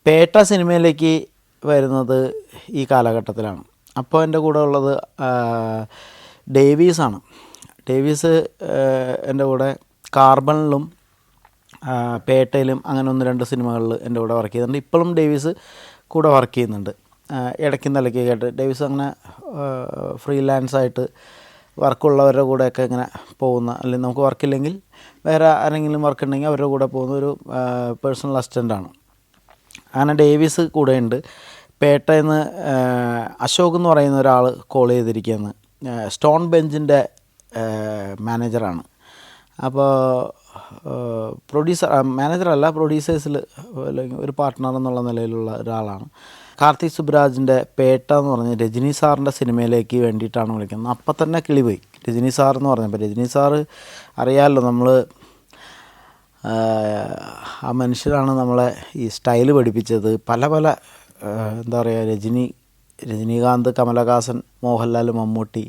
പേട്ട സിനിമയിലേക്ക് വരുന്നത് ഈ കാലഘട്ടത്തിലാണ്. അപ്പോൾ എൻ്റെ കൂടെ ഉള്ളത് ഡേവീസാണ്. ഡേവീസ് എൻ്റെ കൂടെ കാർബണിലും പേട്ടയിലും അങ്ങനെ 1-2 സിനിമകളിൽ എൻ്റെ കൂടെ വർക്ക് ചെയ്യുന്നുണ്ട്. ഇപ്പോഴും ഡേവീസ് കൂടെ വർക്ക് ചെയ്യുന്നുണ്ട്. ഇടയ്ക്കും തലയ്ക്കൊക്കെ ആയിട്ട് ഡേവീസ് അങ്ങനെ ഫ്രീലാൻസായിട്ട് വർക്കുള്ളവരുടെ കൂടെയൊക്കെ ഇങ്ങനെ പോകുന്ന, അല്ലെങ്കിൽ നമുക്ക് വർക്കില്ലെങ്കിൽ വേറെ ആരെങ്കിലും വർക്ക് ഉണ്ടെങ്കിൽ അവരുടെ കൂടെ പോകുന്ന ഒരു പേഴ്സണൽ അസിസ്റ്റൻ്റാണ്. അങ്ങനെ ഡേവീസ് കൂടെയുണ്ട്. പേട്ടയിൽ നിന്ന് അശോക് എന്ന് പറയുന്ന ഒരാൾ കോൾ ചെയ്തിരിക്കുകയെന്ന്, സ്റ്റോൺ ബെഞ്ചിൻ്റെ മാനേജറാണ്. അപ്പോൾ മാനേജറല്ല, പ്രൊഡ്യൂസേഴ്സിൽ ഒരു പാർട്ട്ണർ എന്നുള്ള നിലയിലുള്ള ഒരാളാണ്. കാർത്തിക് സുബ്രാജിൻ്റെ പേട്ട എന്ന് പറഞ്ഞ് രജനി സാറിൻ്റെ സിനിമയിലേക്ക് വേണ്ടിയിട്ടാണ് വിളിക്കുന്നത്. അപ്പം തന്നെ കിളിപോയി രജനി സാർ എന്ന് പറഞ്ഞപ്പോൾ. രജനി സാറ് അറിയാമല്ലോ, നമ്മൾ ആ മനുഷ്യരാണ് നമ്മളെ ഈ സ്റ്റൈല് പഠിപ്പിച്ചത്. പല എന്താ പറയുക, രജനീകാന്ത്, കമലഹാസൻ, മോഹൻലാൽ, മമ്മൂട്ടി,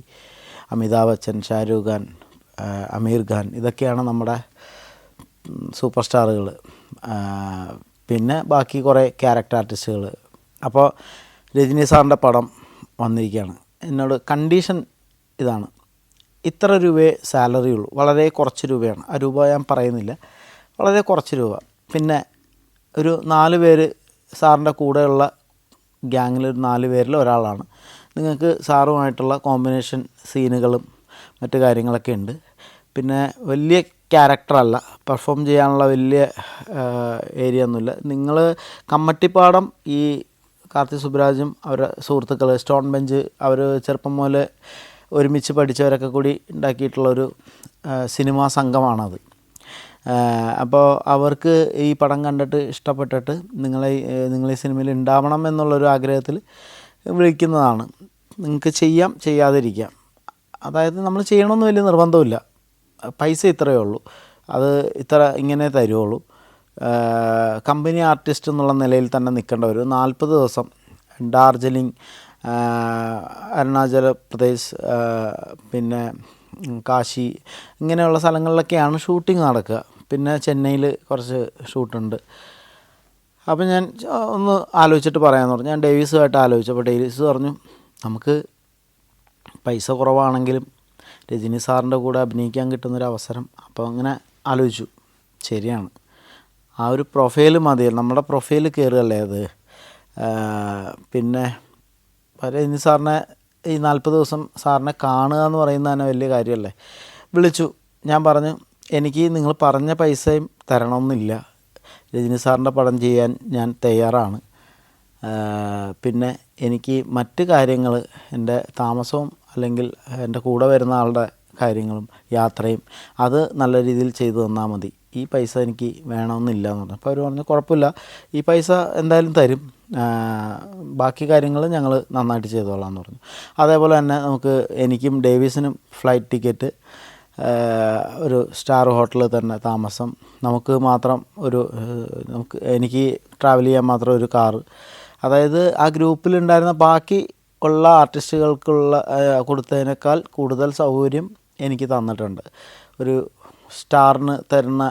അമിതാഭ് ബച്ചൻ, ഷാരൂഖ് ഖാൻ, അമീർ ഖാൻ, ഇതൊക്കെയാണ് നമ്മുടെ സൂപ്പർ സ്റ്റാറുകൾ. പിന്നെ ബാക്കി കുറേ ക്യാരക്ടർ ആർട്ടിസ്റ്റുകൾ. അപ്പോൾ രജനി സാറിൻ്റെ പടം വന്നിരിക്കുകയാണ്. എന്നോട് കണ്ടീഷൻ ഇതാണ്, ഇത്ര രൂപയെ സാലറി ഉള്ളൂ, വളരെ കുറച്ച് രൂപയാണ്. ആ രൂപ ഞാൻ പറയുന്നില്ല, വളരെ കുറച്ച് രൂപ. പിന്നെ ഒരു 4 പേര് സാറിൻ്റെ കൂടെയുള്ള ഗ്യാങ്ങിൽ ഒരു 4 പേരിൽ ഒരാളാണ്. നിങ്ങൾക്ക് സാറുമായിട്ടുള്ള കോമ്പിനേഷൻ സീനുകളും മറ്റു കാര്യങ്ങളൊക്കെ ഉണ്ട്. പിന്നെ വലിയ ക്യാരക്ടറല്ല, പെർഫോം ചെയ്യാനുള്ള വലിയ ഏരിയ ഒന്നുമില്ല. നിങ്ങൾ കമ്മട്ടിപ്പാടം ഈ കാർത്തിക് സുബ്രാജും അവരുടെ സുഹൃത്തുക്കൾ സ്റ്റോൺ ബെഞ്ച്, അവർ ചെറുപ്പം മുതൽ ഒരുമിച്ച് പഠിച്ചവരൊക്കെ കൂടി ഉണ്ടാക്കിയിട്ടുള്ളൊരു സിനിമാ സംഘമാണത്. അപ്പോൾ അവർക്ക് ഈ പടം കണ്ടിട്ട് ഇഷ്ടപ്പെട്ടിട്ട് നിങ്ങൾ ഈ സിനിമയിൽ ഉണ്ടാവണം എന്നുള്ളൊരു ആഗ്രഹത്തിൽ വിളിക്കുന്നതാണ്. നിങ്ങൾക്ക് ചെയ്യാം, ചെയ്യാതിരിക്കാം. അതായത് നമ്മൾ ചെയ്യണമെന്ന് വലിയ നിർബന്ധമില്ല. പൈസ ഇത്രയേ ഉള്ളൂ, അത് ഇങ്ങനെ തരുള്ളൂ. കമ്പനി ആർട്ടിസ്റ്റ് എന്നുള്ള നിലയിൽ തന്നെ നിൽക്കേണ്ട ഒരു 40 ദിവസം ഡാർജിലിംഗ്, അരുണാചൽ പ്രദേശ്, പിന്നെ കാശി, ഇങ്ങനെയുള്ള സ്ഥലങ്ങളിലൊക്കെയാണ് ഷൂട്ടിംഗ് നടക്കുക. പിന്നെ ചെന്നൈയിൽ കുറച്ച് ഷൂട്ടുണ്ട്. അപ്പോൾ ഞാൻ ഒന്ന് ആലോചിച്ചിട്ട് പറയാമെന്ന് പറഞ്ഞു. ഞാൻ ഡേവീസുമായിട്ട് ആലോചിച്ചു. അപ്പോൾ ഡേവീസ് പറഞ്ഞു, നമുക്ക് പൈസ കുറവാണെങ്കിലും രജനി സാറിൻ്റെ കൂടെ അഭിനയിക്കാൻ കിട്ടുന്നൊരു അവസരം. അപ്പോൾ അങ്ങനെ ആലോചിച്ചു, ശരിയാണ്, ആ ഒരു പ്രൊഫൈൽ മതി, നമ്മുടെ പ്രൊഫൈൽ കയറുകയല്ലേ അത്. പിന്നെ രജനി സാറിനെ ഈ 40 ദിവസം സാറിനെ കാണുക എന്ന് പറയുന്നത് തന്നെ വലിയ കാര്യമല്ലേ. വിളിച്ചു. ഞാൻ പറഞ്ഞു, എനിക്ക് നിങ്ങൾ പറഞ്ഞ പൈസയും തരണമെന്നില്ല, രജനി സാറിൻ്റെ പടം ചെയ്യാൻ ഞാൻ തയ്യാറാണ്. പിന്നെ എനിക്ക് മറ്റ് കാര്യങ്ങൾ, എൻ്റെ താമസവും അല്ലെങ്കിൽ എൻ്റെ കൂടെ വരുന്ന ആളുടെ കാര്യങ്ങളും യാത്രയും അത് നല്ല രീതിയിൽ ചെയ്തു തന്നാൽ മതി, ഈ പൈസ എനിക്ക് വേണമെന്നില്ല എന്ന് പറഞ്ഞു. അപ്പോൾ അവർ പറഞ്ഞു, കുഴപ്പമില്ല, ഈ പൈസ എന്തായാലും തരും, ബാക്കി കാര്യങ്ങൾ ഞങ്ങൾ നന്നായിട്ട് ചെയ്തോളാം എന്ന് പറഞ്ഞു. അതേപോലെ തന്നെ എനിക്കും ഡേവീസിനും ഫ്ലൈറ്റ് ടിക്കറ്റ്, ഒരു സ്റ്റാർ ഹോട്ടലിൽ തന്നെ താമസം, എനിക്ക് ട്രാവൽ ചെയ്യാൻ മാത്രം ഒരു കാറ്. അതായത് ആ ഗ്രൂപ്പിലുണ്ടായിരുന്ന ബാക്കി ഉള്ള ആർട്ടിസ്റ്റുകൾക്കുള്ള കൊടുത്തതിനേക്കാൾ കൂടുതൽ സൗകര്യം എനിക്ക് തന്നിട്ടുണ്ട്. ഒരു സ്റ്റാറിന് തരുന്ന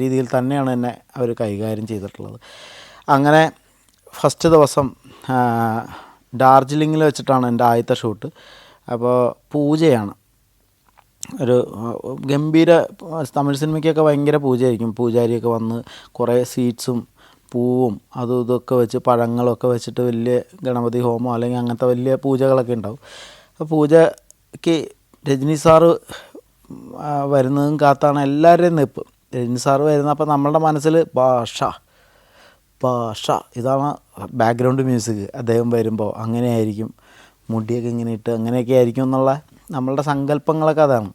രീതിയിൽ തന്നെയാണ് എന്നെ അവർ കൈകാര്യം ചെയ്തിട്ടുള്ളത്. അങ്ങനെ ഫസ്റ്റ് ദിവസം ഡാർജിലിങ്ങിൽ വെച്ചിട്ടാണ് എൻ്റെ ആദ്യത്തെ ഷൂട്ട്. അപ്പോൾ പൂജയാണ്, ഒരു ഗംഭീര, തമിഴ് സിനിമയ്ക്കൊക്കെ ഭയങ്കര പൂജയായിരിക്കും. പൂജാരിയൊക്കെ വന്ന് കുറേ സ്വീറ്റ്സും പൂവും അതും ഇതൊക്കെ വെച്ച്, പഴങ്ങളൊക്കെ വെച്ചിട്ട് വലിയ ഗണപതി ഹോമോ അല്ലെങ്കിൽ അങ്ങനത്തെ വലിയ പൂജകളൊക്കെ ഉണ്ടാവും. അപ്പോൾ പൂജയ്ക്ക് രജനി സാറ് വരുന്നതും കാത്താണ് എല്ലാവരുടെയും നിൽപ്പ്. രജനി സാറ് വരുന്ന, അപ്പോൾ നമ്മളുടെ മനസ്സിൽ ഭാഷ ഇതാണ് ബാക്ക്ഗ്രൗണ്ട് മ്യൂസിക്. അദ്ദേഹം വരുമ്പോൾ അങ്ങനെയായിരിക്കും, മുടിയൊക്കെ ഇങ്ങനെ ഇട്ട് അങ്ങനെയൊക്കെ ആയിരിക്കും എന്നുള്ള നമ്മളുടെ സങ്കല്പങ്ങളൊക്കെ അതാണ്.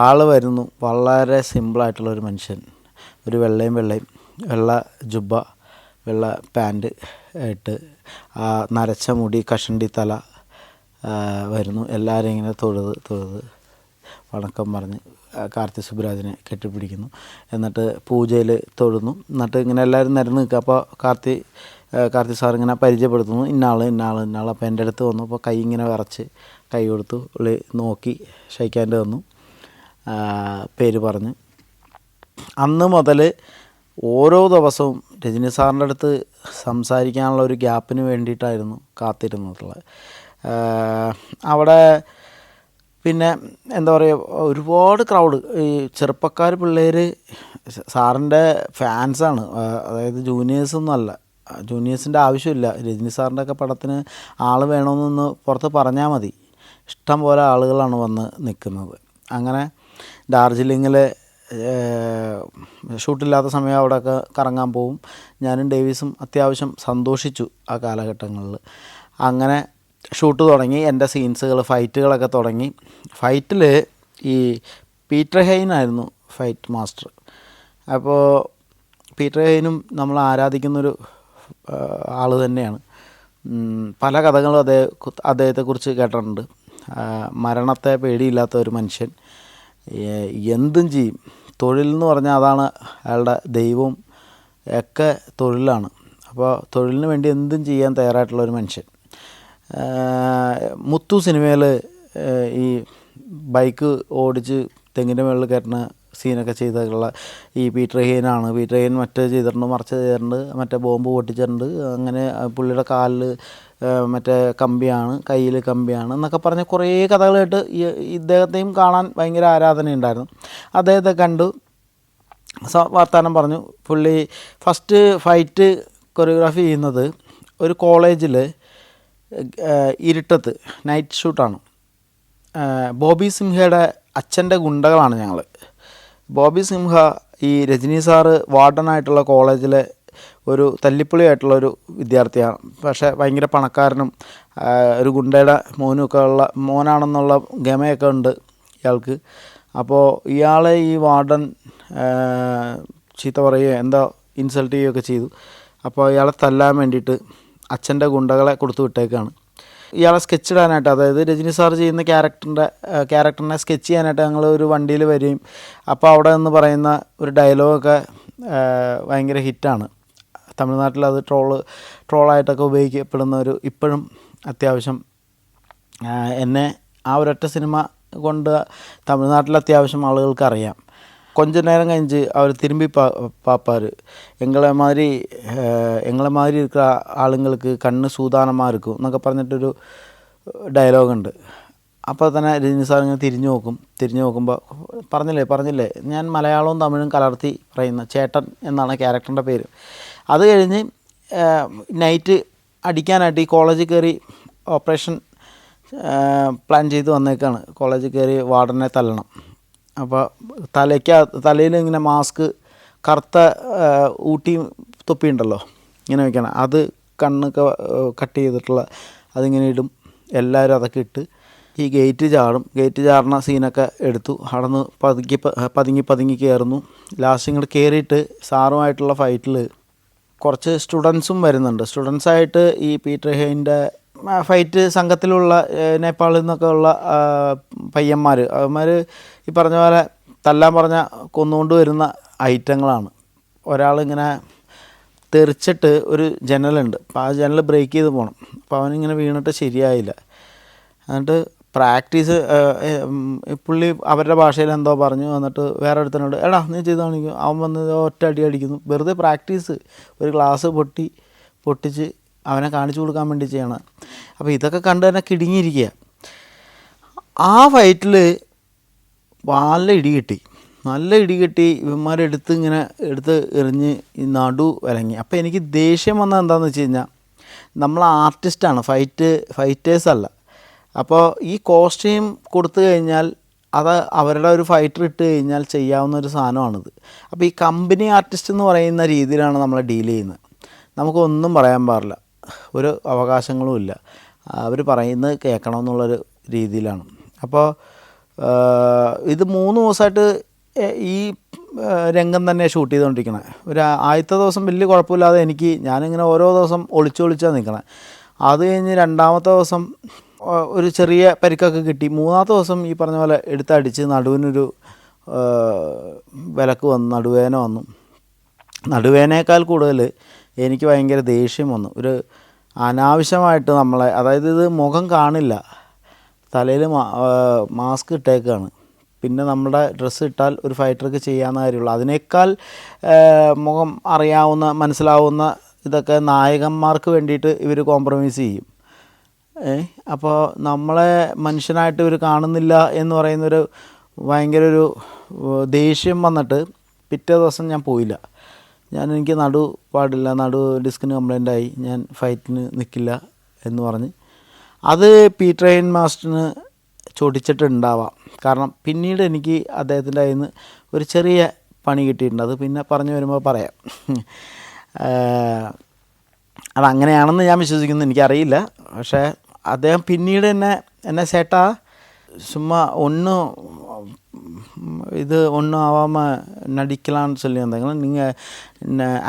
ആൾ വരുന്നു, വളരെ സിമ്പിളായിട്ടുള്ളൊരു മനുഷ്യൻ, ഒരു വെള്ള ജുബ്ബ, വെള്ള പാൻറ്റ് ഇട്ട്, നരച്ച മുടി, കഷണ്ടി തല, വരുന്നു. എല്ലാവരും ഇങ്ങനെ തൊഴുത് വണക്കം പറഞ്ഞ് കാർത്തിക് സുബ്രാജിനെ കെട്ടിപ്പിടിക്കുന്നു. എന്നിട്ട് പൂജയിൽ തൊഴുന്നു. എന്നിട്ട് ഇങ്ങനെ എല്ലാവരും നിരന്ന് നിൽക്കുക. അപ്പോൾ കാർത്തിക് സാർ ഇങ്ങനെ പരിചയപ്പെടുത്തുന്നു, ഇന്നാൾ. അപ്പോൾ എൻ്റെ അടുത്ത് വന്നു. അപ്പോൾ കൈ ഇങ്ങനെ വിറച്ച് കൈ കൊടുത്തു, പുള്ളി നോക്കി ഷെയ്ക്ക് ഹാൻഡ് തന്നു, പേര് പറഞ്ഞ്. അന്ന് മുതൽ ഓരോ ദിവസവും രജനി സാറിൻ്റെ അടുത്ത് സംസാരിക്കാനുള്ള ഒരു ഗ്യാപ്പിന് വേണ്ടിയിട്ടായിരുന്നു കാത്തിരുന്നിട്ടുള്ളത്. അവിടെ പിന്നെ എന്താ പറയുക, ഒരുപാട് ക്രൗഡ്, ഈ ചെറുപ്പക്കാർ പിള്ളേർ സാറിൻ്റെ ഫാൻസാണ്. അതായത് ജൂനിയേഴ്സൊന്നും അല്ല, ജൂനിയേഴ്സിൻ്റെ ആവശ്യമില്ല. രജനി സാറിൻ്റെ ഒക്കെ പടത്തിന് ആൾ വേണമെന്നൊന്ന് പുറത്ത് പറഞ്ഞാൽ മതി, ഇഷ്ടം പോലെ ആളുകളാണ് വന്ന് നിൽക്കുന്നത്. അങ്ങനെ ഡാർജിലിങ്ങിൽ ഷൂട്ടില്ലാത്ത സമയം അവിടെയൊക്കെ കറങ്ങാൻ പോവും. ഞാനും ഡേവിസും അത്യാവശ്യം സന്തോഷിച്ചു ആ കാലഘട്ടങ്ങളിൽ. അങ്ങനെ ഷൂട്ട് തുടങ്ങി, എൻ്റെ സീൻസുകൾ, ഫൈറ്റുകളൊക്കെ തുടങ്ങി. ഫൈറ്റിൽ ഈ പീറ്റർ ഹെയ്നായിരുന്നു ഫൈറ്റ് മാസ്റ്റർ. അപ്പോൾ പീറ്റർ ഹെയ്നും നമ്മൾ ആരാധിക്കുന്നൊരു ആൾ തന്നെയാണ്. പല കഥകളും അദ്ദേഹത്തെക്കുറിച്ച് കേട്ടിട്ടുണ്ട്. മരണത്തെ പേടിയില്ലാത്ത ഒരു മനുഷ്യൻ, എന്തും ചെയ്യും. തൊഴിൽ എന്ന് പറഞ്ഞാൽ അതാണ് അയാളുടെ ദൈവവും ഒക്കെ തൊഴിലാണ്. അപ്പോൾ തൊഴിലിന് വേണ്ടി എന്തും ചെയ്യാൻ തയ്യാറായിട്ടുള്ളൊരു മനുഷ്യൻ. മുത്തു സിനിമയിൽ ഈ ബൈക്ക് ഓടിച്ച് തെങ്ങിൻ്റെ മുകളിൽ കയറ്റുന്ന സീനൊക്കെ ചെയ്തിട്ടുള്ള ഈ പീറ്റർ ഹെയ്നാണ്. പീറ്റർ ഹെയ്ൻ മറ്റേ ചെയ്തിട്ടുണ്ട്, മറിച്ച് ചെയ്തിട്ടുണ്ട്, മറ്റേ ബോംബ് പൊട്ടിച്ചിട്ടുണ്ട്. അങ്ങനെ പുള്ളിയുടെ കാലിൽ മറ്റേ കമ്പിയാണ്, കയ്യിൽ കമ്പിയാണ് എന്നൊക്കെ പറഞ്ഞ് കുറേ കഥകളായിട്ട് ഇദ്ദേഹത്തെയും കാണാൻ ഭയങ്കര ആരാധനയുണ്ടായിരുന്നു. അദ്ദേഹത്തെ കണ്ടു വർത്തമാനം പറഞ്ഞു. പുള്ളി ഫസ്റ്റ് ഫൈറ്റ് കൊറിയോഗ്രാഫി ചെയ്യുന്നത് ഒരു കോളേജിൽ ഇരുട്ടത്ത് നൈറ്റ് ഷൂട്ടാണ്. ബോബി സിംഹയുടെ അച്ഛൻ്റെ ഗുണ്ടകളാണ് ഞങ്ങൾ. ബോബി സിംഹ ഈ രജനി സാറ് വാർഡനായിട്ടുള്ള കോളേജിലെ ഒരു തല്ലിപ്പൊളിയായിട്ടുള്ളൊരു വിദ്യാർത്ഥിയാണ്. പക്ഷേ ഭയങ്കര പണക്കാരനും ഒരു ഗുണ്ടയുടെ മോനുമൊക്കെ ഉള്ള മോനാണെന്നുള്ള ഗമയൊക്കെ ഉണ്ട് ഇയാൾക്ക്. അപ്പോൾ ഇയാളെ ഈ വാർഡൻ ചീത്ത പറയുകയോ എന്താ ഇൻസൾട്ട് ചെയ്യുകയൊക്കെ ചെയ്തു. അപ്പോൾ ഇയാളെ തല്ലാൻ വേണ്ടിയിട്ട് അച്ഛൻ്റെ ഗുണ്ടകളെ കൊടുത്തു വിട്ടേക്കാണ്. ഇയാളെ സ്കെച്ച് ഇടാനായിട്ട്, അതായത് രജനി സാർ ചെയ്യുന്ന ക്യാരക്ടറിനെ സ്കെച്ച് ചെയ്യാനായിട്ട് ഞങ്ങൾ ഒരു വണ്ടിയിൽ വരികയും, അപ്പോൾ അവിടെ നിന്ന് പറയുന്ന ഒരു ഡയലോഗൊക്കെ ഭയങ്കര ഹിറ്റാണ്. തമിഴ്നാട്ടിൽ അത് ട്രോളായിട്ടൊക്കെ ഉപയോഗിക്കപ്പെടുന്ന ഒരു, ഇപ്പോഴും അത്യാവശ്യം എന്നെ ആ ഒരൊറ്റ സിനിമ കൊണ്ട് തമിഴ്നാട്ടിൽ അത്യാവശ്യം ആളുകൾക്ക് അറിയാം. கொஞ்ச நேரம் கழிஞ்சு அவர் திரும்பி பார்ப்பார். எங்களை மாதிரி இருக்கிற ആളുങ്ങൾക്ക് കണ്ണ് സൂതാനமாக இருக்கும் എന്നൊക്കെ പറഞ്ഞിട്ടൊരു ഡയലോഗുണ്ട്. അപ്പോൾ തന്നെ രജനി സാർ ഇങ്ങനെ തിരിഞ്ഞു നോക്കുമ്പോൾ പറഞ്ഞില്ലേ ഞാൻ മലയാളവും തമിഴും കലർത്തി പറയുന്ന ചേട്ടൻ എന്നാണ് ക്യാരക്ടറിൻ്റെ പേര്. അത് കഴിഞ്ഞ് നൈറ്റ് അടിക്കാനായിട്ട് ഈ കോളേജിൽ കയറി ഓപ്പറേഷൻ പ്ലാൻ ചെയ്ത് വന്നേക്കാണ്. കോളേജിൽ കയറി വാർഡനെ തല്ലണം. അപ്പോൾ തലയിൽ ഇങ്ങനെ മാസ്ക്, കറുത്ത ഊട്ടി തൊപ്പിയുണ്ടല്ലോ ഇങ്ങനെ വയ്ക്കണം, അത് കണ്ണൊക്കെ കട്ട് ചെയ്തിട്ടുള്ള അതിങ്ങനെ ഇടും. എല്ലാവരും അതൊക്കെ ഇട്ട് ഈ ഗേറ്റ് ചാടുന്ന സീനൊക്കെ എടുത്തു. അവിടെ നിന്ന് പതുങ്ങി കയറുന്നു. ലാസ്റ്റ് ഇങ്ങോട്ട് കയറിയിട്ട് സാറുമായിട്ടുള്ള ഫൈറ്റിൽ കുറച്ച് സ്റ്റുഡൻസും വരുന്നുണ്ട്. സ്റ്റുഡൻസായിട്ട് ഈ പീറ്റർ ഹെയ്ൻ്റെ ഫൈറ്റ് സംഘത്തിലുള്ള നേപ്പാളിൽ നിന്നൊക്കെ ഉള്ള പയ്യന്മാർ, അവന്മാർ ഈ പറഞ്ഞ പോലെ തല്ലാൻ പറഞ്ഞാൽ കൊന്നുകൊണ്ട് വരുന്ന ഐറ്റങ്ങളാണ്. ഒരാളിങ്ങനെ തെറിച്ചിട്ട് ഒരു ജനലുണ്ട്, അപ്പോൾ ആ ജനൽ ബ്രേക്ക് ചെയ്ത് പോകണം. അപ്പോൾ അവനിങ്ങനെ വീണിട്ട് ശരിയായില്ല. എന്നിട്ട് പ്രാക്ടീസ് പുള്ളി അവരുടെ ഭാഷയിൽ എന്തോ പറഞ്ഞു. എന്നിട്ട് വേറെ ഒരുത്തനോട് എടാ നീ ചെയ്ത് കാണിക്കും, അവൻ വന്ന് ഒറ്റ അടി അടിക്കുന്നു. വെറുതെ പ്രാക്ടീസ്, ഒരു ഗ്ലാസ് പൊട്ടിച്ച് അവനെ കാണിച്ചു കൊടുക്കാൻ വേണ്ടി ചെയ്യണം. അപ്പോൾ ഇതൊക്കെ കണ്ട് തന്നെ കിടുങ്ങിയിരിക്കുക. ആ ഫൈറ്റിൽ നല്ല ഇടി കിട്ടി. ഇവന്മാരെടുത്ത് എറിഞ്ഞ് ഈ നടു വിലങ്ങി. അപ്പോൾ എനിക്ക് ദേഷ്യം വന്നത് എന്താണെന്ന് വെച്ച് കഴിഞ്ഞാൽ, നമ്മൾ ആർട്ടിസ്റ്റാണ്, ഫൈറ്റേഴ്സല്ല. അപ്പോൾ ഈ കോസ്റ്റ്യൂം കൊടുത്തു കഴിഞ്ഞാൽ അത് അവരുടെ ഒരു ഫൈറ്റർ ഇട്ട് കഴിഞ്ഞാൽ ചെയ്യാവുന്ന ഒരു സാധനമാണിത്. അപ്പോൾ ഈ കമ്പനി ആർട്ടിസ്റ്റ് എന്ന് പറയുന്ന രീതിയിലാണ് നമ്മൾ ഡീൽ ചെയ്യുന്നത്. നമുക്കൊന്നും പറയാൻ പാടില്ല, ഒരു അവകാശങ്ങളും ഇല്ല. അവർ പറയുന്നത് കേൾക്കണമെന്നുള്ളൊരു രീതിയിലാണ്. അപ്പോൾ ഇത് 3 ദിവസമായിട്ട് ഈ രംഗം തന്നെ ഷൂട്ട് ചെയ്തുകൊണ്ടിരിക്കണേ. ആദ്യത്തെ ദിവസം വലിയ കുഴപ്പമില്ലാതെ ഞാനിങ്ങനെ ഓരോ ദിവസം ഒളിച്ചാണ് നിൽക്കണേ. അത് കഴിഞ്ഞ് 2ാമത്തെ ദിവസം ഒരു ചെറിയ പരിക്കൊക്കെ കിട്ടി. 3ാമത്തെ ദിവസം ഈ പറഞ്ഞ പോലെ എടുത്തടിച്ച് നടുവിനൊരു വിലക്ക് വന്നു, നടുവേദന വന്നു. നടുവേദനയേക്കാൾ കൂടുതൽ എനിക്ക് ഭയങ്കര ദേഷ്യം വന്നു. ഒരു അനാവശ്യമായിട്ട് അതായത് ഇത് മുഖം കാണില്ല, തലയിൽ മാസ്ക് ഇട്ടേക്കാണ്. പിന്നെ നമ്മുടെ ഡ്രസ്സ് ഇട്ടാൽ ഒരു ഫൈറ്റർക്ക് ചെയ്യാവുന്ന കാര്യമുള്ളൂ. അതിനേക്കാൾ മുഖം അറിയാവുന്ന മനസ്സിലാവുന്ന ഇതൊക്കെ നായകന്മാർക്ക് വേണ്ടിയിട്ട് ഇവർ കോംപ്രമൈസ് ചെയ്യും. അപ്പോൾ നമ്മളെ മനുഷ്യനായിട്ട് ഇവർ കാണുന്നില്ല എന്ന് പറയുന്നൊരു ഭയങ്കര ഒരു ദേഷ്യം വന്നിട്ട് പിറ്റേ ദിവസം ഞാൻ പോയില്ല. എനിക്ക് നടു പാടില്ല, നടു ഡിസ്കിന് കംപ്ലൈൻ്റായി, ഞാൻ ഫൈറ്റിന് നിൽക്കില്ല എന്ന് പറഞ്ഞ്. അത് പീറ്റർ ഹെയ്ൻ മാസ്റ്ററിന് ചൊടിച്ചിട്ടുണ്ടാവാം. കാരണം പിന്നീട് എനിക്ക് അദ്ദേഹത്തിൻ്റെ കയ്യിൽ നിന്ന് ഒരു ചെറിയ പണി കിട്ടിയിട്ടുണ്ട്. അത് പിന്നെ പറഞ്ഞു വരുമ്പോൾ പറയാം. അതങ്ങനെയാണെന്ന് ഞാൻ വിശ്വസിക്കുന്നു, എനിക്കറിയില്ല. പക്ഷേ അദ്ദേഹം പിന്നീട് എന്നെ ചേട്ടാ ചുമ്മാ ഇത് ഒന്നും ആവാമ നടിക്കലാന്ന് ചൊല്ലി എന്തെങ്കിലും, നിങ്ങൾ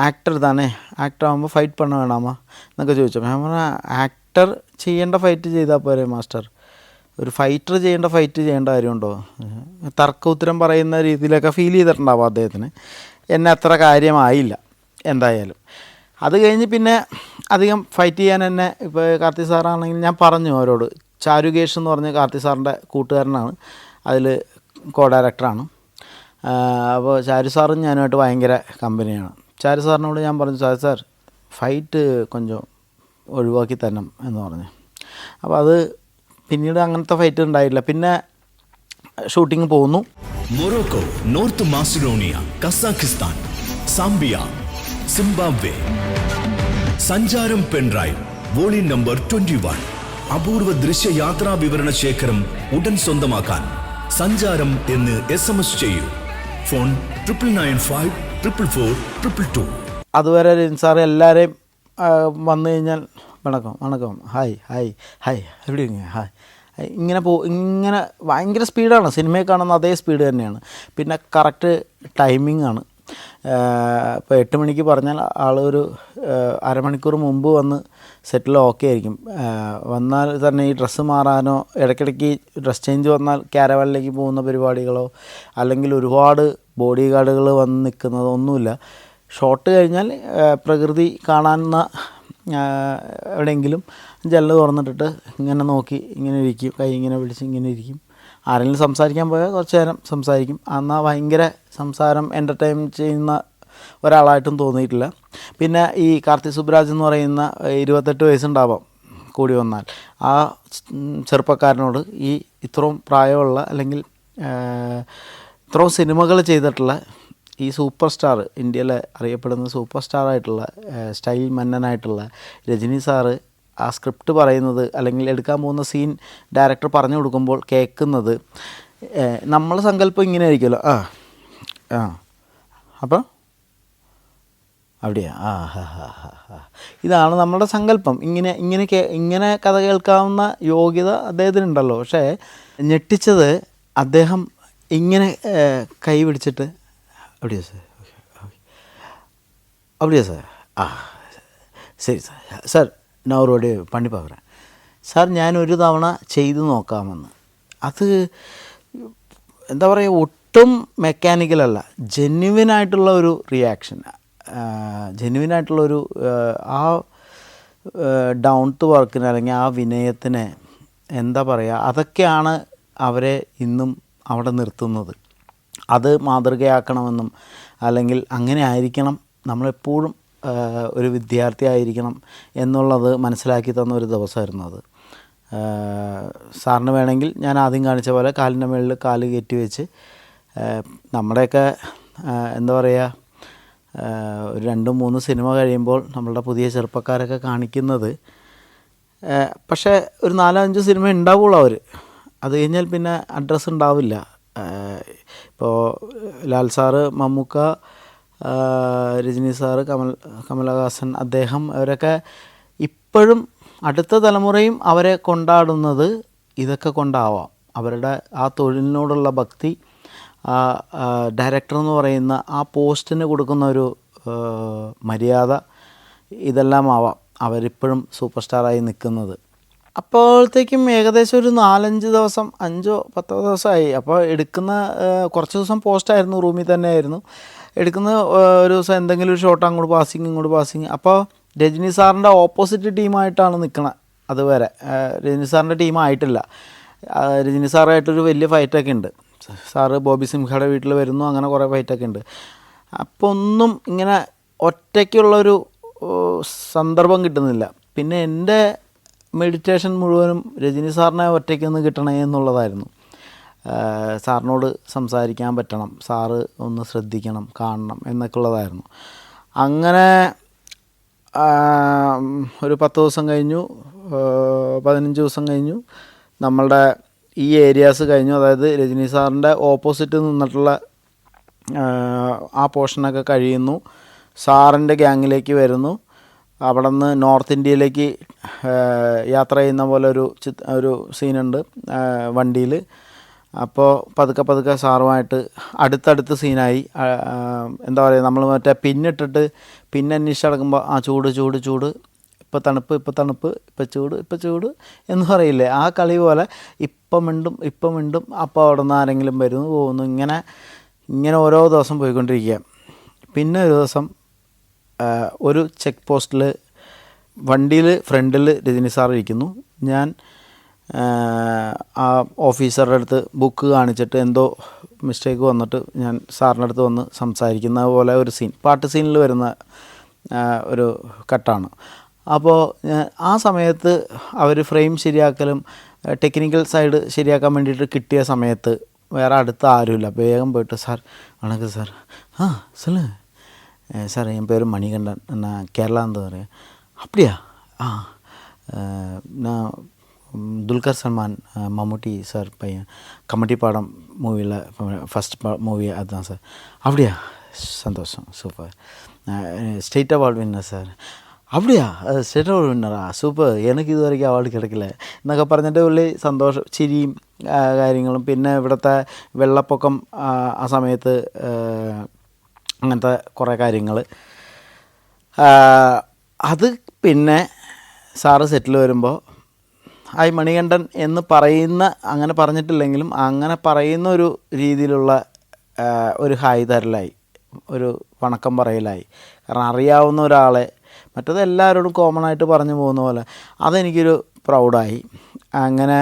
ആക്ടർ താനേ, ആക്ടർ ആകുമ്പോൾ ഫൈറ്റ് പണ വേണാമോ എന്നൊക്കെ ചോദിച്ചു. ഞാൻ പറഞ്ഞ ആക്ടർ ചെയ്യേണ്ട ഫൈറ്റ് ചെയ്താൽ പോരെ മാസ്റ്റർ, ഒരു ഫൈറ്റർ ചെയ്യേണ്ട ഫൈറ്റ് ചെയ്യേണ്ട കാര്യമുണ്ടോ? തർക്ക ഉത്തരം പറയുന്ന രീതിയിലൊക്കെ ഫീൽ ചെയ്തിട്ടുണ്ടാവും അദ്ദേഹത്തിന്. എന്നെ അത്ര കാര്യമായില്ല എന്തായാലും. അത് കഴിഞ്ഞ് പിന്നെ അധികം ഫൈറ്റ് ചെയ്യാൻ എന്നെ ഇപ്പോൾ കാർത്തി സാറാണെങ്കിൽ ഞാൻ പറഞ്ഞു അവരോട്, ചാരുകേഷ് എന്ന് പറഞ്ഞ കാർത്തി സാറിൻ്റെ കൂട്ടുകാരനാണ്, അതിൽ കോ ഡയറക്ടറാണ്. അപ്പോൾ ചാരു സാറും ഞാനുമായിട്ട് ഭയങ്കര കമ്പനിയാണ്. ചാരു സാറിനോട് ഞാൻ പറഞ്ഞു, ചാരു സാർ ഫൈറ്റ് കൊഞ്ചം ഒഴിവാക്കി തരണം എന്ന് പറഞ്ഞു. അപ്പോൾ അത് പിന്നീട് അങ്ങനത്തെ ഫൈറ്റ് ഉണ്ടായില്ല. പിന്നെ ഷൂട്ടിങ് പോകുന്നു. Morocco, north Macedonia, Kazakhstan, Zambia, Zimbabwe. സഞ്ചാരം പെൻഡ്രൈവ് വോളിയം നമ്പർ 21. അപൂർവ ദൃശ്യ യാത്രാ വിവരണ ശേഖരം ഉടൻ സ്വന്തമാക്കാൻ സഞ്ചാരം എന്ന് SMS ചെയ്യൂ. ഫോൺ 9995444222. അതുവരെ സാർ എല്ലാവരെയും വന്നു കഴിഞ്ഞാൽ വണക്കം വണക്കം, ഹായ് ഹായ് ഹായ് എവിടെ ഹായ് ഇങ്ങനെ ഭയങ്കര സ്പീഡാണ്. സിനിമയിൽ കാണുന്ന അതേ സ്പീഡ് തന്നെയാണ്. പിന്നെ കറക്റ്റ് ടൈമിംഗ് ആണ്. ഇപ്പോൾ 8 മണിക്ക് പറഞ്ഞാൽ ആൾ ഒരു അരമണിക്കൂർ മുമ്പ് വന്ന് സെറ്റിൽ ഓക്കെ ആയിരിക്കും. വന്നാൽ തന്നെ ഈ ഡ്രസ്സ് മാറാനോ ഇടയ്ക്കിടയ്ക്ക് ഡ്രസ് ചേഞ്ച് വന്നാൽ ക്യാരവാനിലേക്ക് പോകുന്ന പരിപാടികളോ അല്ലെങ്കിൽ ഒരുപാട് ബോഡി ഗാർഡുകൾ വന്ന് നിൽക്കുന്നതോ ഒന്നുമില്ല. ഷോട്ട് കഴിഞ്ഞാൽ പ്രകൃതി കാണാവുന്ന എവിടെയെങ്കിലും ജനൽ തുറന്നിട്ടിട്ട് ഇങ്ങനെ നോക്കി ഇങ്ങനെ ഇരിക്കും, കൈ ഇങ്ങനെ പിടിച്ച് ഇങ്ങനെ ഇരിക്കും. ആരെങ്കിലും സംസാരിക്കാൻ പോയാൽ കുറച്ച് നേരം സംസാരിക്കും. എന്നാൽ ഭയങ്കര സംസാരം എൻ്റർടൈൻ ചെയ്യുന്ന ഒരാളായിട്ടും തോന്നിയിട്ടില്ല. പിന്നെ ഈ കാർത്തി സുബ്രാജ് എന്ന് പറയുന്ന 28 വയസ്സുണ്ടാവാം കൂടി വന്നാൽ, ആ ചെറുപ്പക്കാരനോട് ഈ ഇത്രയും പ്രായമുള്ള അല്ലെങ്കിൽ ഇത്രയും സിനിമകൾ ചെയ്തിട്ടുള്ള ഈ സൂപ്പർ സ്റ്റാർ, ഇന്ത്യയിലെ അറിയപ്പെടുന്ന സൂപ്പർ സ്റ്റാറായിട്ടുള്ള സ്റ്റൈൽ മന്നനായിട്ടുള്ള രജനി സാറ് ആ സ്ക്രിപ്റ്റ് പറയുന്നത് അല്ലെങ്കിൽ എടുക്കാൻ പോകുന്ന സീൻ ഡയറക്ടർ പറഞ്ഞു കൊടുക്കുമ്പോൾ കേൾക്കുന്നത് നമ്മൾ സങ്കല്പം ഇങ്ങനെ ആയിരിക്കുമല്ലോ. അപ്പോൾ അവിടെയാ ഇതാണ് നമ്മുടെ സങ്കല്പം. ഇങ്ങനെ കഥ കേൾക്കാവുന്ന യോഗ്യത അദ്ദേഹത്തിനുണ്ടല്ലോ. പക്ഷേ ഞെട്ടിച്ചത് അദ്ദേഹം ഇങ്ങനെ കൈ പിടിച്ചിട്ട് அப்படியா சார், அப்படியா சார், சரி சார், சார் நான் ஒரு பண்ணி பார்க்குறேன் സാർ, ഞാനൊരു തവണ ചെയ്തു നോക്കാമെന്ന്. അത് എന്താ പറയുക, ഒട്ടും മെക്കാനിക്കലല്ല, ജെന്യുവിനായിട്ടുള്ള ഒരു റിയാക്ഷൻ, ജെന്യുവിനായിട്ടുള്ളൊരു ആ ഡൗൺ ടു വർക്കിന് അല്ലെങ്കിൽ ആ വിനയത്തിന് എന്താ പറയുക, അതൊക്കെയാണ് അവരെ ഇന്നും അവിടെ നിർത്തുന്നത്. അത് മാതൃകയാക്കണമെന്നും അല്ലെങ്കിൽ അങ്ങനെ ആയിരിക്കണം, നമ്മളെപ്പോഴും ഒരു വിദ്യാർത്ഥി ആയിരിക്കണം എന്നുള്ളത് മനസ്സിലാക്കി തന്ന ഒരു ദിവസമായിരുന്നു അത്. സാറിന് വേണമെങ്കിൽ ഞാൻ ആദ്യം കാണിച്ച പോലെ കാലിൻ്റെ മുകളിൽ കാല് കയറ്റി വെച്ച് നമ്മുടെയൊക്കെ എന്താ പറയുക, ഒരു 2-3 സിനിമ കഴിയുമ്പോൾ നമ്മളുടെ പുതിയ ചെറുപ്പക്കാരൊക്കെ കാണിക്കുന്നത്, പക്ഷേ ഒരു 4-5 സിനിമ ഉണ്ടാവുള്ളൂ അവർ. അത് കഴിഞ്ഞാൽ പിന്നെ അഡ്രസ്സ് ഉണ്ടാവില്ല. ഇപ്പോൾ ലാൽ സാറ്, മമ്മൂക്ക, രജനി സാറ്, കമലഹാസൻ, അദ്ദേഹം, അവരൊക്കെ ഇപ്പോഴും അടുത്ത തലമുറയും അവരെ കൊണ്ടാടുന്നത് ഇതൊക്കെ കൊണ്ടാവാം. അവരുടെ ആ തൊഴിലിനോടുള്ള ഭക്തി, ഡയറക്ടർ എന്ന് പറയുന്ന ആ പോസ്റ്റിന് കൊടുക്കുന്ന ഒരു മര്യാദ, ഇതെല്ലാം ആവാം അവരിപ്പോഴും സൂപ്പർ സ്റ്റാറായി നിൽക്കുന്നത്. അപ്പോഴത്തേക്കും ഏകദേശം ഒരു 4-5 ദിവസം, 5-10 ദിവസമായി. അപ്പോൾ എടുക്കുന്ന കുറച്ച് ദിവസം പോസ്റ്റായിരുന്നു, റൂമിൽ തന്നെ ആയിരുന്നു എടുക്കുന്ന. ഒരു ദിവസം എന്തെങ്കിലും ഒരു ഷോട്ട് അങ്ങോട്ട് പാസിങ് ഇങ്ങോട്ട് പാസിങ്. അപ്പോൾ രജനി സാറിൻ്റെ ഓപ്പോസിറ്റ് ടീമായിട്ടാണ് നിൽക്കുന്നത്. അതുവരെ രജനി സാറിൻ്റെ ടീമായിട്ടില്ല. രജനി സാറായിട്ടൊരു വലിയ ഫൈറ്റൊക്കെ ഉണ്ട്. സാറ് ബോബി സിംഹയുടെ വീട്ടിൽ വരുന്നു, അങ്ങനെ കുറേ ഫൈറ്റൊക്കെ ഉണ്ട്. അപ്പോൾ ഒന്നും ഇങ്ങനെ ഒറ്റയ്ക്കുള്ളൊരു സന്ദർഭം കിട്ടുന്നില്ല. പിന്നെ എൻ്റെ മെഡിറ്റേഷൻ മുഴുവനും രജനി സാറിനെ ഒറ്റയ്ക്കൊന്ന് കിട്ടണേ എന്നുള്ളതായിരുന്നു. സാറിനോട് സംസാരിക്കാൻ പറ്റണം, സാറ് ഒന്ന് ശ്രദ്ധിക്കണം, കാണണം എന്നൊക്കെ ഉള്ളതായിരുന്നു. അങ്ങനെ ഒരു 10 ദിവസം കഴിഞ്ഞു, 15 ദിവസം കഴിഞ്ഞു, നമ്മളുടെ ഈ ഏരിയാസ് കഴിഞ്ഞു. അതായത് രജനി സാറിൻ്റെ ഓപ്പോസിറ്റ് നിന്നിട്ടുള്ള ആ പോർഷനൊക്കെ കഴിയുന്നു. സാറിൻ്റെ ഗ്യാങ്ങിലേക്ക് വരുന്നു. അവിടെ നിന്ന് നോർത്ത് ഇന്ത്യയിലേക്ക് യാത്ര ചെയ്യുന്ന പോലെ ഒരു സീനുണ്ട് വണ്ടിയിൽ. അപ്പോൾ പതുക്കെ സാറുമായിട്ട് അടുത്തടുത്ത് സീനായി. എന്താ പറയുക, നമ്മൾ മറ്റേ പിന്നിട്ടിട്ട് അന്വേഷിച്ച് നടക്കുമ്പോൾ ആ ചൂട് ഇപ്പോൾ തണുപ്പ് ഇപ്പോൾ ചൂട് എന്ന് പറയില്ലേ, ആ കളി പോലെ ഇപ്പം മിണ്ടും അപ്പോൾ അവിടെ നിന്ന് ആരെങ്കിലും വരുന്നു പോകുന്നു, ഇങ്ങനെ ഓരോ ദിവസം പോയിക്കൊണ്ടിരിക്കുക. പിന്നെ ഒരു ദിവസം ഒരു ചെക്ക് പോസ്റ്റിൽ വണ്ടിയിൽ ഫ്രണ്ടിൽ രജനി സാർ ഇരിക്കുന്നു. ഞാൻ ആ ഓഫീസറുടെ അടുത്ത് ബുക്ക് കാണിച്ചിട്ട് എന്തോ മിസ്റ്റേക്ക് വന്നിട്ട് ഞാൻ സാറിൻ്റെ അടുത്ത് വന്ന് സംസാരിക്കുന്ന പോലെ ഒരു സീൻ, പാട്ട് സീനിൽ വരുന്ന ഒരു കട്ടാണ്. അപ്പോൾ ആ സമയത്ത് അവർ ഫ്രെയിം ശരിയാക്കലും ടെക്നിക്കൽ സൈഡ് ശരിയാക്കാൻ വേണ്ടിയിട്ട് കിട്ടിയ സമയത്ത് വേറെ അടുത്ത് ആരുമില്ല. വേഗം പോയിട്ട് സാർ വണക്കം സാർ, சொல்லு சார், என் பேர் மணிகண்டன், நான் கேரளாந்து வரேன். அப்படியா? நான் துல்கர் சல்மான் மம்முட்டி சார் பையன், கமெடி பாடம் மூவியில் ஃபஸ்ட் மூவி அதுதான் சார். அப்படியா? சந்தோஷம், super. State award winner sir. அப்படியா? സ്റ്റേറ്റ് അവാർഡ് വിന്നറാ, സൂപ്പർ, എനിക്ക് ഇതുവരെയ്ക്കും അവാർഡ് കിടക്കില്ല എന്നൊക്കെ പറഞ്ഞിട്ട് പുള്ളി സന്തോഷം, ചിരിയും കാര്യങ്ങളും. പിന്നെ ഇവിടുത്തെ വെള്ളപ്പൊക്കം ആ സമയത്ത് അങ്ങനത്തെ കുറേ കാര്യങ്ങൾ. അത് പിന്നെ സാറ് സെറ്റിൽ വരുമ്പോൾ ഹായ് മണികണ്ഠൻ എന്ന് പറയുന്ന, അങ്ങനെ പറഞ്ഞിട്ടില്ലെങ്കിലും അങ്ങനെ പറയുന്ന ഒരു രീതിയിലുള്ള ഒരു ഹായ് തരലായി, ഒരു വണക്കം പറയലായി. കാരണം അറിയാവുന്ന ഒരാളെ, മറ്റത് എല്ലാവരോടും കോമൺ ആയിട്ട് പറഞ്ഞു പോകുന്ന പോലെ, അതെനിക്കൊരു പ്രൗഡായി. അങ്ങനെ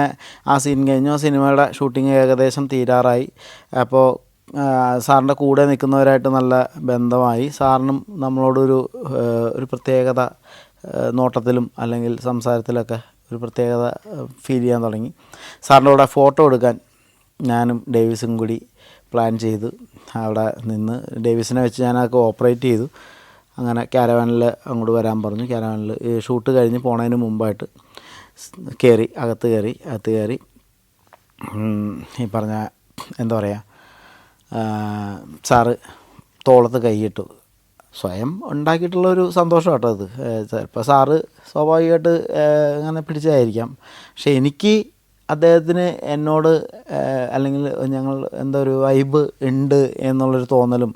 ആ സീൻ കഴിഞ്ഞു. ആ സിനിമയുടെ ഷൂട്ടിംഗ് ഏകദേശം തീരാറായി. അപ്പോൾ സാറിൻ്റെ കൂടെ നിൽക്കുന്നവരായിട്ട് നല്ല ബന്ധമായി. സാറിനും നമ്മളോടൊരു പ്രത്യേകത നോട്ടത്തിലും അല്ലെങ്കിൽ സംസാരത്തിലൊക്കെ ഒരു പ്രത്യേകത ഫീൽ ചെയ്യാൻ തുടങ്ങി. സാറിൻ്റെ കൂടെ ഫോട്ടോ എടുക്കാൻ ഞാനും ഡേവിസും കൂടി പ്ലാൻ ചെയ്തു. അവിടെ നിന്ന് ഡേവിസിനെ വെച്ച് ഞാനതൊക്കെ ഓപ്പറേറ്റ് ചെയ്തു. അങ്ങനെ ക്യാരവാനിൽ അങ്ങോട്ട് വരാൻ പറഞ്ഞു. ക്യാരവാനിൽ ഷൂട്ട് കഴിഞ്ഞ് പോണതിന് മുമ്പായിട്ട് അകത്ത് കയറി ഈ പറഞ്ഞ എന്താ പറയുക, സാറ് തോളത്ത് കൈയിട്ടു. സ്വയം ഉണ്ടാക്കിയിട്ടുള്ളൊരു സന്തോഷം കേട്ടോ അത്. ചിലപ്പോൾ സാറ് സ്വാഭാവികമായിട്ട് അങ്ങനെ പിടിച്ചതായിരിക്കാം. പക്ഷേ എനിക്ക് അദ്ദേഹത്തിന് എന്നോട് അല്ലെങ്കിൽ ഞങ്ങൾ എന്താ ഒരു വൈബ് ഉണ്ട് എന്നുള്ളൊരു തോന്നലും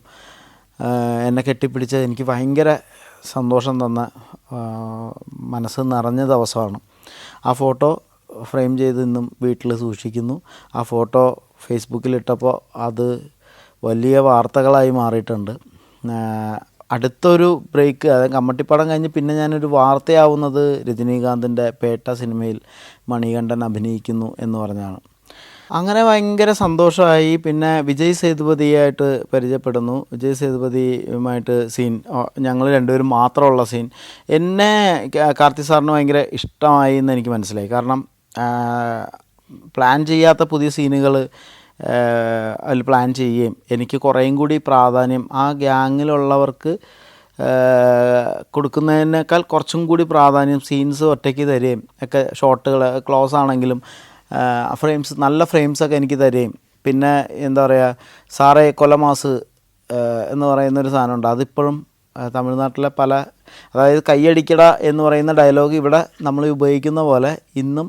എന്നെ കെട്ടിപ്പിടിച്ച് എനിക്ക് ഭയങ്കര സന്തോഷം തന്ന, മനസ്സ് നിറഞ്ഞ ദിവസമാണ്. ആ ഫോട്ടോ ഫ്രെയിം ചെയ്ത് ഇന്നും വീട്ടിൽ സൂക്ഷിക്കുന്നു. ആ ഫോട്ടോ ഫേസ്ബുക്കിലിട്ടപ്പോൾ അത് വലിയ വാർത്തകളായി മാറിയിട്ടുണ്ട്. അടുത്തൊരു ബ്രേക്ക്, അതായത് കമ്മട്ടിപ്പടം കഴിഞ്ഞ് പിന്നെ ഞാനൊരു വാർത്തയാവുന്നത് രജനീകാന്തിൻ്റെ പേട്ട സിനിമയിൽ മണികണ്ഠൻ അഭിനയിക്കുന്നു എന്ന് പറഞ്ഞാണ്. അങ്ങനെ ഭയങ്കര സന്തോഷമായി. പിന്നെ വിജയ് സേതുപതിയായിട്ട് പരിചയപ്പെടുന്നു. വിജയ് സേതുപതിയുമായിട്ട് സീൻ, ഞങ്ങൾ രണ്ടുപേരും മാത്രമുള്ള സീൻ എന്നെ കാർത്തി സാറിന് ഭയങ്കര ഇഷ്ടമായി എന്ന് എനിക്ക് മനസ്സിലായി. കാരണം പ്ലാൻ ചെയ്യാത്ത പുതിയ സീനുകൾ അതിൽ പ്ലാൻ ചെയ്യുകയും എനിക്ക് കുറേയും കൂടി പ്രാധാന്യം ആ ഗ്യാങ്ങിലുള്ളവർക്ക് കൊടുക്കുന്നതിനേക്കാൾ കുറച്ചും കൂടി പ്രാധാന്യം സീൻസ് ഒറ്റയ്ക്ക് തരുകയും ഒക്കെ, ഷോട്ടുകൾ ക്ലോസ് ആണെങ്കിലും ഫ്രെയിംസ്, നല്ല ഫ്രെയിംസൊക്കെ എനിക്ക് തരുകയും. പിന്നെ എന്താ പറയുക, സാറേ കൊലമാസ് എന്ന് പറയുന്നൊരു സാധനമുണ്ട്. അതിപ്പോഴും തമിഴ്നാട്ടിലെ അതായത് കയ്യടിക്കട എന്ന് പറയുന്ന ഡയലോഗ് ഇവിടെ നമ്മൾ ഉപയോഗിക്കുന്ന പോലെ ഇന്നും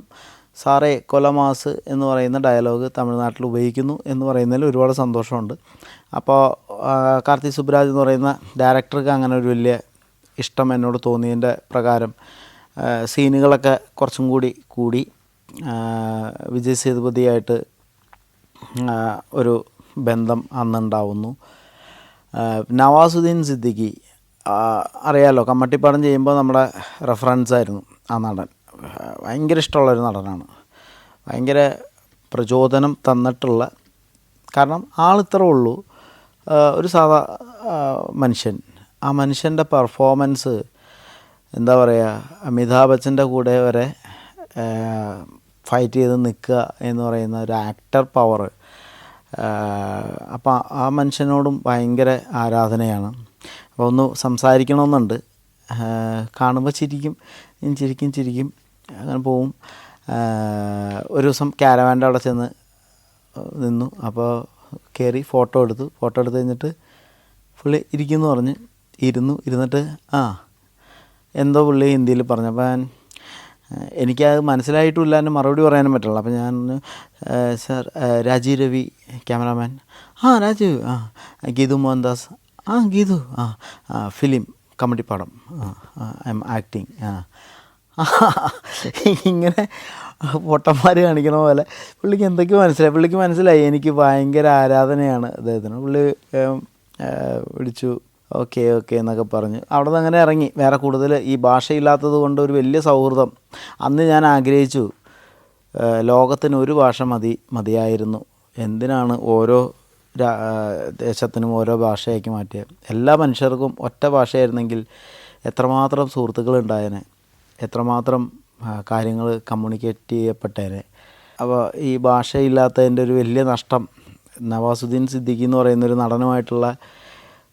സാറേ കൊലമാസ് എന്ന് പറയുന്ന ഡയലോഗ് തമിഴ്നാട്ടിൽ ഉപയോഗിക്കുന്നു എന്ന് പറയുന്നതിൽ ഒരുപാട് സന്തോഷമുണ്ട്. അപ്പോൾ കാർത്തി സുബ്രാജ് എന്ന് പറയുന്ന ഡയറക്ടർക്ക് അങ്ങനെ ഒരു വലിയ ഇഷ്ടം എന്നോട് തോന്നിയതിൻ്റെ പ്രകാരം സീനുകളൊക്കെ കുറച്ചും കൂടി വിജയ് സേതുപതിയായിട്ട് ഒരു ബന്ധം അന്നുണ്ടാവുന്നു. നവാസുദ്ദീൻ സിദ്ദിഖി അറിയാമല്ലോ, കമ്മട്ടിപ്പാടം ചെയ്യുമ്പോൾ നമ്മുടെ റെഫറൻസായിരുന്നു ആ നടൻ. ഭയങ്കര ഇഷ്ടമുള്ളൊരു നടനാണ്. ഭയങ്കര പ്രചോദനം തന്നിട്ടുള്ള കാരണം ആളിത്രേ ഉള്ളൂ, ഒരു സാധാ മനുഷ്യൻ. ആ മനുഷ്യൻ്റെ പെർഫോമൻസ് എന്താ പറയുക, അമിതാഭ് ബച്ചൻ്റെ കൂടെ വരെ ഫൈറ്റ് ചെയ്ത് നിൽക്കുക എന്ന് പറയുന്ന ഒരു ആക്ടർ പവർ. അപ്പോൾ ആ മനുഷ്യനോടും ഭയങ്കര ആരാധനയാണ്. അപ്പോൾ ഒന്ന് സംസാരിക്കണമെന്നുണ്ട്. കാണുമ്പോൾ ചിരിക്കും അങ്ങനെ പോവും. ഒരു ദിവസം ക്യാരവാൻ്റെ അവിടെ ചെന്ന് നിന്നു. അപ്പോൾ കയറി ഫോട്ടോ എടുത്ത് കഴിഞ്ഞിട്ട് പുള്ളി ഇരിക്കുമെന്ന് പറഞ്ഞ് ഇരുന്നിട്ട് എന്തോ പുള്ളി ഹിന്ദിയിൽ പറഞ്ഞപ്പോൾ എനിക്കത് മനസ്സിലായിട്ടുമില്ല, എൻ്റെ മറുപടി പറയാനും പറ്റില്ല. അപ്പോൾ ഞാൻ sir Rajeev Ravi cameraman, Rajeev, Geethu Mohandas, Geethu, film Kammatipaadam, I am acting. ഇങ്ങനെ പൊട്ടന്മാർ കാണിക്കണ പോലെ പുള്ളിക്ക് എന്തൊക്കെയോ മനസ്സിലായി. എനിക്ക് ഭയങ്കര ആരാധനയാണ് അദ്ദേഹത്തിന്. പുള്ളി വിളിച്ചു, ഓക്കെ എന്നൊക്കെ പറഞ്ഞു. അവിടെ നിന്ന് അങ്ങനെ ഇറങ്ങി. വേറെ കൂടുതൽ ഈ ഭാഷയില്ലാത്തത് കൊണ്ട് ഒരു വലിയ സൗഹൃദം. അന്ന് ഞാൻ ആഗ്രഹിച്ചു, ലോകത്തിന് ഒരു ഭാഷ മതിയായിരുന്നു. എന്തിനാണ് ഓരോ ദേശത്തിനും ഓരോ ഭാഷയാക്കി മാറ്റിയത്? എല്ലാ മനുഷ്യർക്കും ഒറ്റ ഭാഷയായിരുന്നെങ്കിൽ എത്രമാത്രം സുഹൃത്തുക്കളുണ്ടായേനെ, എത്രമാത്രം കാര്യങ്ങൾ കമ്മ്യൂണിക്കേറ്റ് ചെയ്യപ്പെട്ടേനെ. അപ്പോൾ ഈ ഭാഷയില്ലാത്തതിൻ്റെ ഒരു വലിയ നഷ്ടം നവാസുദ്ദീൻ സിദ്ദിഖി എന്ന് പറയുന്നൊരു നടനുമായിട്ടുള്ള,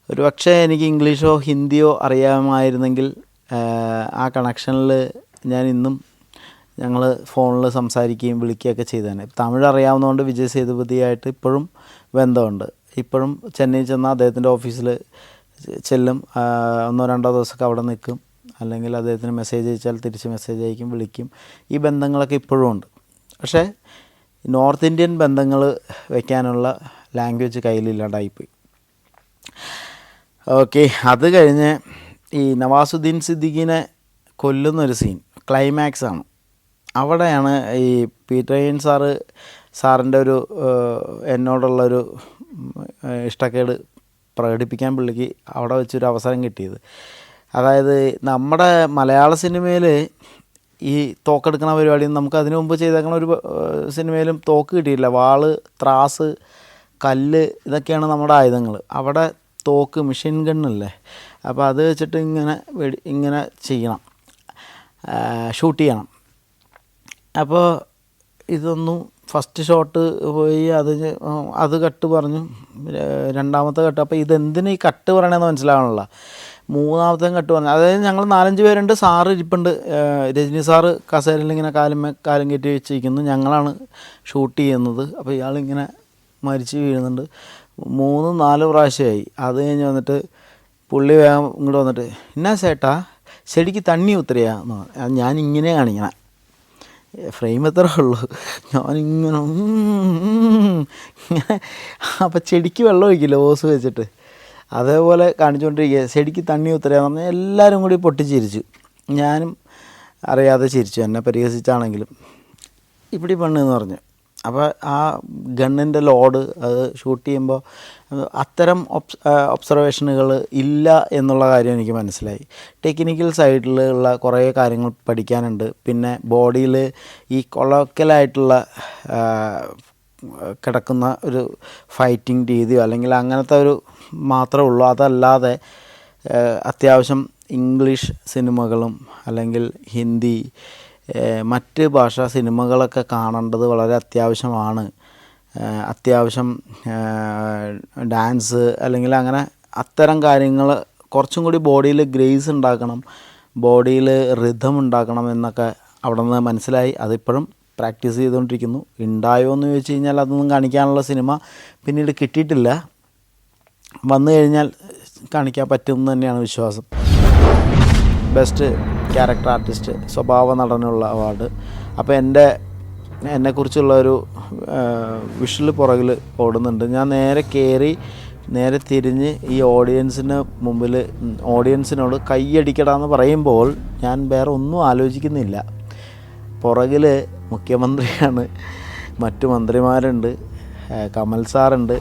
ഒരു പക്ഷേ എനിക്ക് ഇംഗ്ലീഷോ ഹിന്ദിയോ അറിയാമായിരുന്നെങ്കിൽ ആ കണക്ഷനിൽ ഞാൻ ഇന്നും ഞങ്ങൾ ഫോണിൽ സംസാരിക്കുകയും വിളിക്കുകയൊക്കെ ചെയ്തേനെ. തമിഴ് അറിയാവുന്നതുകൊണ്ട് വിജയ് സേതുപതിയായിട്ട് ഇപ്പോഴും ബന്ധമുണ്ട്. ഇപ്പോഴും ചെന്നൈ ചെന്നാൽ അദ്ദേഹത്തിൻ്റെ ഓഫീസിൽ ചെല്ലും, 1-2 ദിവസമൊക്കെ അവിടെ നിൽക്കും. അല്ലെങ്കിൽ അദ്ദേഹത്തിന് മെസ്സേജ് അയച്ചാൽ തിരിച്ച് മെസ്സേജ് അയക്കും, വിളിക്കും. ഈ ബന്ധങ്ങളൊക്കെ ഇപ്പോഴും ഉണ്ട്. പക്ഷേ നോർത്ത് ഇന്ത്യൻ ബന്ധങ്ങൾ വയ്ക്കാനുള്ള ലാംഗ്വേജ് കയ്യിലില്ലാണ്ടായിപ്പോയി. ഓക്കെ, അത് കഴിഞ്ഞ് ഈ നവാസുദ്ദീൻ സിദ്ദിഖിനെ കൊല്ലുന്നൊരു സീൻ ക്ലൈമാക്സ് ആണ്. അവിടെയാണ് ഈ പീറ്റർ ഹെയ്ൻ സാറിൻ്റെ ഒരു എന്നോടുള്ളൊരു ഇഷ്ടക്കേട് പ്രകടിപ്പിക്കാൻ പുള്ളിക്ക് അവിടെ വെച്ചൊരു അവസരം കിട്ടിയത്. അതായത് നമ്മുടെ മലയാള സിനിമയിൽ ഈ തോക്കെടുക്കുന്ന പരിപാടിയും നമുക്ക് അതിനു മുമ്പ് ചെയ്തേക്കുന്ന ഒരു സിനിമയിലും തോക്ക് കിട്ടിയില്ല. വാള്, ത്രാസ്, കല്ല്, ഇതൊക്കെയാണ് നമ്മുടെ ആയുധങ്ങൾ. അവിടെ തോക്ക്, മെഷീൻ ഗണ്ണല്ലേ. അപ്പോൾ അത് വെച്ചിട്ട് ഇങ്ങനെ ചെയ്യണം, ഷൂട്ട് ചെയ്യണം. അപ്പോൾ ഇതൊന്നും ഫസ്റ്റ് ഷോട്ട് പോയി അത് കട്ട് പറഞ്ഞു, രണ്ടാമത്തെ കട്ട്. അപ്പോൾ ഇതെന്തിന് ഈ കട്ട് പറയണമെന്ന് മനസ്സിലാവണമല്ലോ. മൂന്നാമത്തെ കട്ട് പറഞ്ഞു. അതായത് ഞങ്ങൾ 4-5 പേരുണ്ട്, സാറ് ഇരിപ്പുണ്ട്, രജനി സാറ് കസേരയിൽ ഇങ്ങനെ കാലും കയറ്റി വെച്ചിരിക്കുന്നു, ഞങ്ങളാണ് ഷൂട്ട് ചെയ്യുന്നത്. അപ്പോൾ ഇയാളിങ്ങനെ മരിച്ച് വീഴുന്നുണ്ട്. 3-4 പ്രാവശ്യമായി. അത് കഴിഞ്ഞ് വന്നിട്ട് പുള്ളി വേഗം ഇങ്ങോട്ട് വന്നിട്ട്, എന്നാ ചേട്ടാ ചെടിക്ക് തണ്ണി ഉത്തരയാന്ന് പറഞ്ഞു. ഞാനിങ്ങനെ കാണിക്കണം, ഫ്രെയിം എത്ര ഉള്ളൂ, ഞാനിങ്ങനെ ഇങ്ങനെ. അപ്പം ചെടിക്ക് വെള്ളം ഒഴിക്കില്ല ഓസ് വെച്ചിട്ട്, അതേപോലെ കാണിച്ചുകൊണ്ടിരിക്കുക. ചെടിക്ക് തണ്ണി ഉത്തരയാന്ന് പറഞ്ഞാൽ എല്ലാവരും കൂടി പൊട്ടിച്ചിരിച്ചു. ഞാനും അറിയാതെ ചിരിച്ചു, എന്നെ പരിഹസിച്ചാണെങ്കിലും. ഇപ്പിടി പെണ്ണെന്ന് പറഞ്ഞു. അപ്പോൾ ആ ഗണ്ണിൻ്റെ ലോഡ് അത് ഷൂട്ട് ചെയ്യുമ്പോൾ അത്തരം ഒബ്സർവേഷനുകൾ ഇല്ല എന്നുള്ള കാര്യം എനിക്ക് മനസ്സിലായി. ടെക്നിക്കൽ സൈഡിലുള്ള കുറേ കാര്യങ്ങൾ പഠിക്കാനുണ്ട്. പിന്നെ ബോഡിയിൽ ഈ കൊളോക്കലായിട്ടുള്ള കിടക്കുന്ന ഒരു ഫൈറ്റിംഗ് രീതിയോ അല്ലെങ്കിൽ അങ്ങനത്തെ ഒരു മാത്രമേ ഉള്ളൂ. അതല്ലാതെ അത്യാവശ്യം ഇംഗ്ലീഷ് സിനിമകളും അല്ലെങ്കിൽ ഹിന്ദി, മറ്റ് ഭാഷാ സിനിമകളൊക്കെ കാണേണ്ടത് വളരെ അത്യാവശ്യമാണ്. അത്യാവശ്യം ഡാൻസ് അല്ലെങ്കിൽ അങ്ങനെ അത്തരം കാര്യങ്ങൾ കുറച്ചും കൂടി ബോഡിയിൽ ഗ്രേസ് ഉണ്ടാക്കണം, ബോഡിയിൽ റിഥം ഉണ്ടാക്കണം എന്നൊക്കെ അവിടെ നിന്ന് മനസ്സിലായി. അതിപ്പോഴും പ്രാക്ടീസ് ചെയ്തുകൊണ്ടിരിക്കുന്നു. ഉണ്ടായോ എന്ന് ചോദിച്ചു കഴിഞ്ഞാൽ അതൊന്നും കാണിക്കാനുള്ള സിനിമ പിന്നീട് കിട്ടിയിട്ടില്ല. വന്നു കഴിഞ്ഞാൽ കാണിക്കാൻ പറ്റുമെന്ന് തന്നെയാണ് വിശ്വാസം. ബെസ്റ്റ് ക്യാരക്ടർ ആർട്ടിസ്റ്റ്, സ്വഭാവ നടനുള്ള അവാർഡ്. അപ്പോൾ എന്നെക്കുറിച്ചുള്ള ഒരു വിഷ്വൽ പുറകിൽ ഓടുന്നുണ്ട്. ഞാൻ നേരെ തിരിഞ്ഞ് ഈ ഓഡിയൻസിന് മുമ്പിൽ ഓഡിയൻസിനോട് കൈയടിക്കടാന്ന് പറയുമ്പോൾ ഞാൻ വേറെ ഒന്നും ആലോചിക്കുന്നില്ല. പുറകിൽ മുഖ്യമന്ത്രിയാണ്, മറ്റു മന്ത്രിമാരുണ്ട്, കമൽ സാറുണ്ട്,